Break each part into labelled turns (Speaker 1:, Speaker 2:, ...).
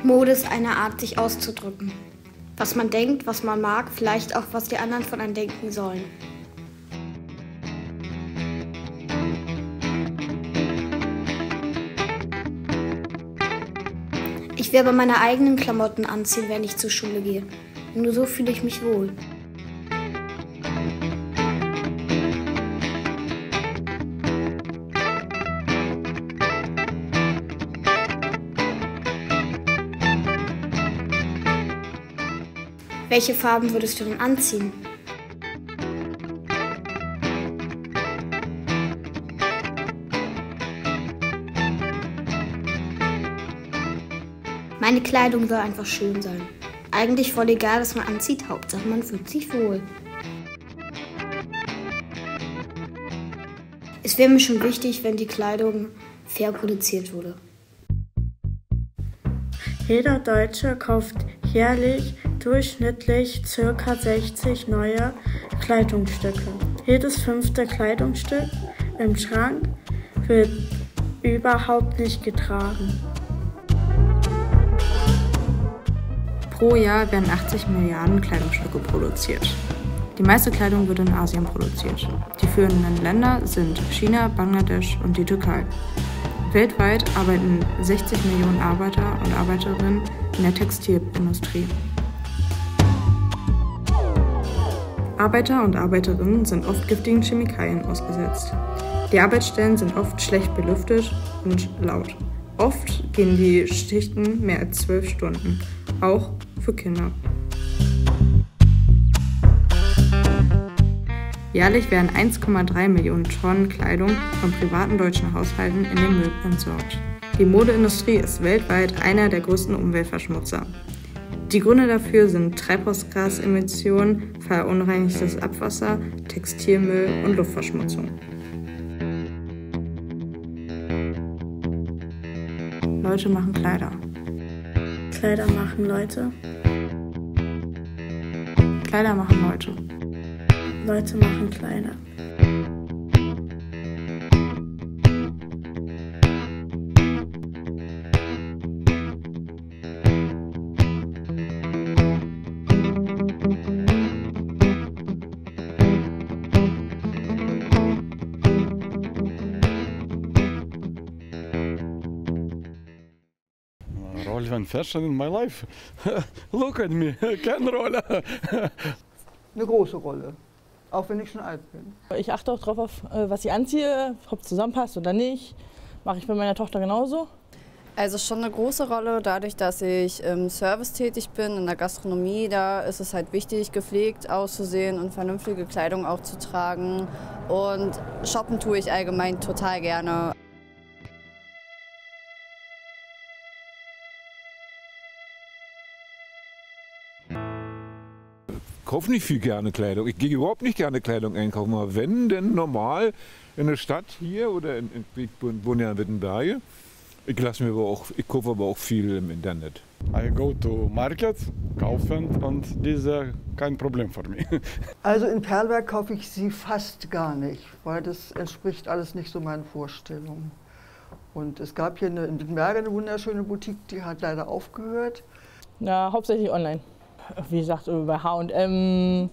Speaker 1: Mode ist eine Art, sich auszudrücken. Was man denkt, was man mag, vielleicht auch, was die anderen von einem denken sollen. Ich werde meine eigenen Klamotten anziehen, wenn ich zur Schule gehe. Nur so fühle ich mich wohl. Welche Farben würdest du denn anziehen? Meine Kleidung soll einfach schön sein. Eigentlich voll egal, was man anzieht, Hauptsache man fühlt sich wohl. Es wäre mir schon wichtig, wenn die Kleidung fair produziert wurde.
Speaker 2: Jeder Deutsche kauft jährlich durchschnittlich ca. 60 neue Kleidungsstücke. Jedes 5. Kleidungsstück im Schrank wird überhaupt nicht getragen.
Speaker 3: Pro Jahr werden 80 Milliarden Kleidungsstücke produziert. Die meiste Kleidung wird in Asien produziert. Die führenden Länder sind China, Bangladesch und die Türkei. Weltweit arbeiten 60 Millionen Arbeiter und Arbeiterinnen in der Textilindustrie. Arbeiter und Arbeiterinnen sind oft giftigen Chemikalien ausgesetzt. Die Arbeitsstellen sind oft schlecht belüftet und laut. Oft gehen die Schichten mehr als 12 Stunden, auch für Kinder. Jährlich werden 1,3 Millionen Tonnen Kleidung von privaten deutschen Haushalten in den Müll entsorgt. Die Modeindustrie ist weltweit einer der größten Umweltverschmutzer. Die Gründe dafür sind Treibhausgasemissionen, verunreinigtes Abwasser, Textilmüll und Luftverschmutzung. Leute machen Kleider.
Speaker 2: Kleider machen Leute.
Speaker 3: Kleider machen Leute.
Speaker 2: Leute machen Kleider.
Speaker 4: Role and fashion in my life. Look at me, keine Rolle.
Speaker 5: Eine große Rolle, auch wenn ich schon alt bin.
Speaker 6: Ich achte auch darauf, was ich anziehe, ob es zusammenpasst oder nicht. Mache ich bei meiner Tochter genauso.
Speaker 7: Also schon eine große Rolle, dadurch, dass ich im Service tätig bin, in der Gastronomie. Da ist es halt wichtig, gepflegt auszusehen und vernünftige Kleidung auch zu tragen. Und shoppen tue ich allgemein total gerne.
Speaker 8: Ich kaufe nicht viel gerne Kleidung. Ich gehe überhaupt nicht gerne Kleidung einkaufen. Aber wenn, denn normal in der Stadt hier oder ich wohne ja in Wittenberge. Ich kaufe aber auch viel im Internet.
Speaker 4: I go to market, kaufen und diese kein Problem für mich.
Speaker 5: Also in Perlberg kaufe ich sie fast gar nicht, weil das entspricht alles nicht so meinen Vorstellungen. Und es gab hier in Wittenberge eine wunderschöne Boutique, die hat leider aufgehört.
Speaker 6: Ja, hauptsächlich online. Wie gesagt, bei H&M,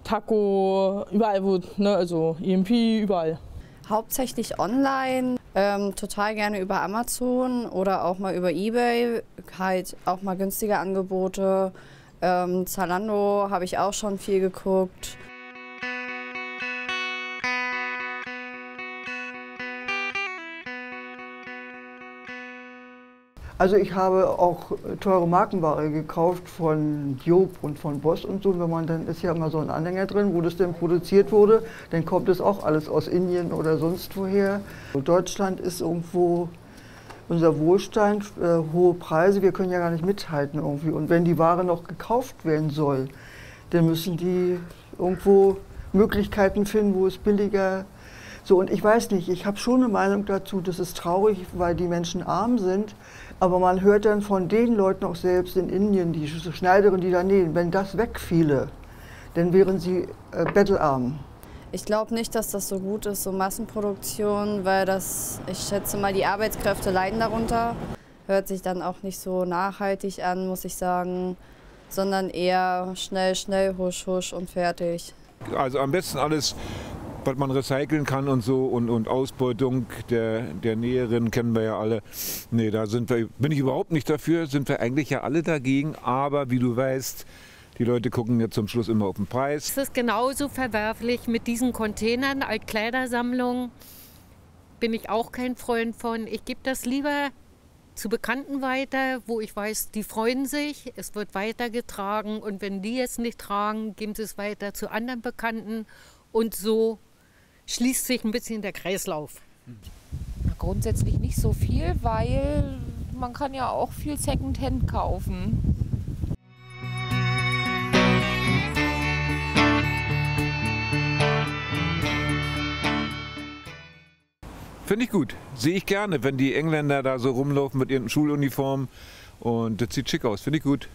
Speaker 6: Taco, überall wo, ne, also EMP, überall.
Speaker 7: Hauptsächlich online, total gerne über Amazon oder auch mal über eBay, halt auch mal günstige Angebote. Zalando habe ich auch schon viel geguckt.
Speaker 5: Also ich habe auch teure Markenware gekauft von Joop und von Boss und so. Wenn man dann ist ja immer so ein Anhänger drin, wo das denn produziert wurde, dann kommt es auch alles aus Indien oder sonst woher. Deutschland ist irgendwo unser Wohlstand, hohe Preise, wir können ja gar nicht mithalten irgendwie. Und wenn die Ware noch gekauft werden soll, dann müssen die irgendwo Möglichkeiten finden, wo es billiger So, und ich weiß nicht, ich habe schon eine Meinung dazu, das ist traurig, weil die Menschen arm sind, aber man hört dann von den Leuten auch selbst in Indien, die Schneiderinnen, die da nähen, wenn das wegfiele, dann wären sie bettelarm.
Speaker 7: Ich glaube nicht, dass das so gut ist, so Massenproduktion, weil ich schätze mal, die Arbeitskräfte leiden darunter. Hört sich dann auch nicht so nachhaltig an, muss ich sagen, sondern eher schnell, schnell, husch, husch und fertig.
Speaker 8: Also am besten alles, was man recyceln kann und so und Ausbeutung der Näherinnen kennen wir ja alle. Nee, da bin ich überhaupt nicht dafür, sind wir eigentlich ja alle dagegen, aber wie du weißt, die Leute gucken ja zum Schluss immer auf den Preis.
Speaker 9: Es ist genauso verwerflich mit diesen Containern als Kleidersammlung. Bin ich auch kein Freund von. Ich gebe das lieber zu Bekannten weiter, wo ich weiß, die freuen sich, es wird weitergetragen und wenn die es nicht tragen, geben sie es weiter zu anderen Bekannten und so schließt sich ein bisschen der Kreislauf.
Speaker 10: Grundsätzlich nicht so viel, weil man kann ja auch viel Secondhand kaufen.
Speaker 8: Finde ich gut. Sehe ich gerne, wenn die Engländer da so rumlaufen mit ihren Schuluniformen. Und das sieht schick aus. Finde ich gut.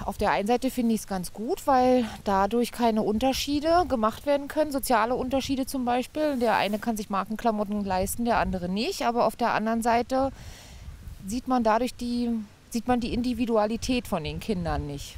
Speaker 10: Auf der einen Seite finde ich es ganz gut, weil dadurch keine Unterschiede gemacht werden können. Soziale Unterschiede zum Beispiel. Der eine kann sich Markenklamotten leisten, der andere nicht. Aber auf der anderen Seite sieht man dadurch die Individualität von den Kindern nicht.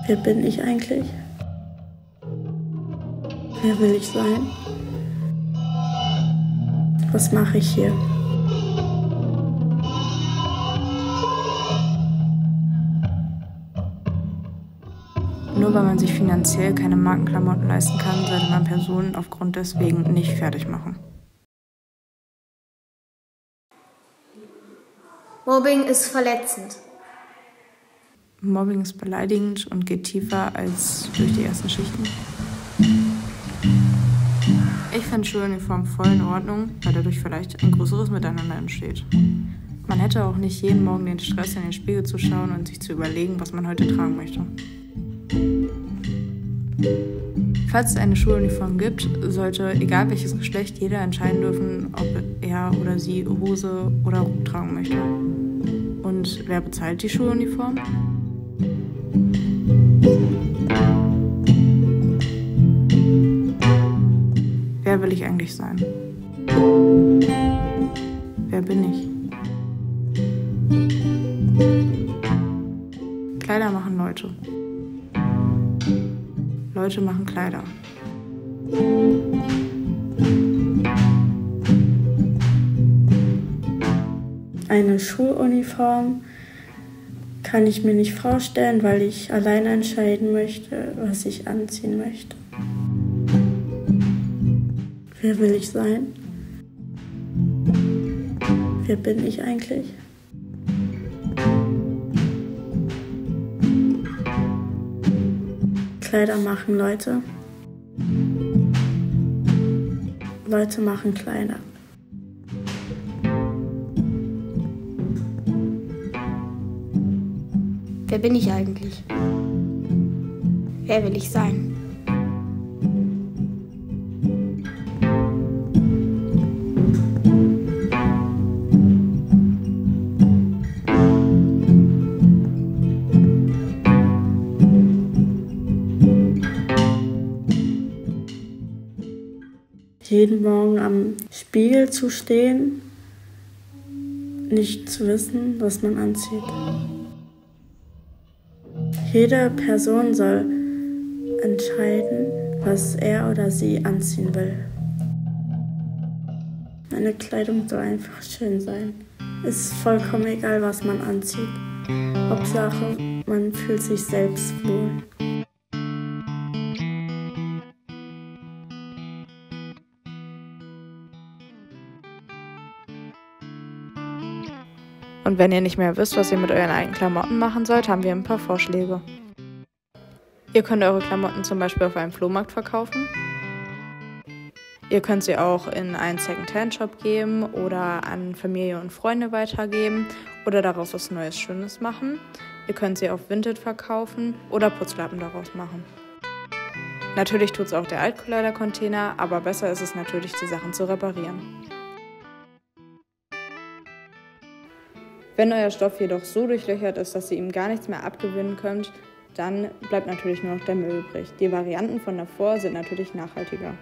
Speaker 2: Wer bin ich eigentlich? Wer will ich sein? Was mache ich hier?
Speaker 3: Nur weil man sich finanziell keine Markenklamotten leisten kann, sollte man Personen aufgrund deswegen nicht fertig machen.
Speaker 1: Mobbing ist verletzend.
Speaker 3: Mobbing ist beleidigend und geht tiefer als durch die ersten Schichten. Ich finde Schuluniform voll in Ordnung, weil dadurch vielleicht ein größeres Miteinander entsteht. Man hätte auch nicht jeden Morgen den Stress, in den Spiegel zu schauen und sich zu überlegen, was man heute tragen möchte. Falls es eine Schuluniform gibt, sollte, egal welches Geschlecht, jeder entscheiden dürfen, ob er oder sie Hose oder Rock tragen möchte. Und wer bezahlt die Schuluniform? Wer will ich eigentlich sein? Wer bin ich? Kleider machen Leute. Leute machen Kleider.
Speaker 2: Eine Schuluniform kann ich mir nicht vorstellen, weil ich alleine entscheiden möchte, was ich anziehen möchte. Wer will ich sein? Wer bin ich eigentlich? Kleider machen Leute. Leute machen Kleider.
Speaker 1: Wer bin ich eigentlich? Wer will ich sein?
Speaker 2: Jeden Morgen am Spiegel zu stehen, nicht zu wissen, was man anzieht. Jede Person soll entscheiden, was er oder sie anziehen will. Meine Kleidung soll einfach schön sein. Es ist vollkommen egal, was man anzieht. Hauptsache, man fühlt sich selbst wohl.
Speaker 3: Und wenn ihr nicht mehr wisst, was ihr mit euren alten Klamotten machen sollt, haben wir ein paar Vorschläge. Ihr könnt eure Klamotten zum Beispiel auf einem Flohmarkt verkaufen. Ihr könnt sie auch in einen Second-Hand-Shop geben oder an Familie und Freunde weitergeben oder daraus was Neues, Schönes machen. Ihr könnt sie auf Vinted verkaufen oder Putzlappen daraus machen. Natürlich tut es auch der Altkleidercontainer, aber besser ist es natürlich, die Sachen zu reparieren. Wenn euer Stoff jedoch so durchlöchert ist, dass ihr ihm gar nichts mehr abgewinnen könnt, dann bleibt natürlich nur noch der Müll übrig. Die Varianten von davor sind natürlich nachhaltiger.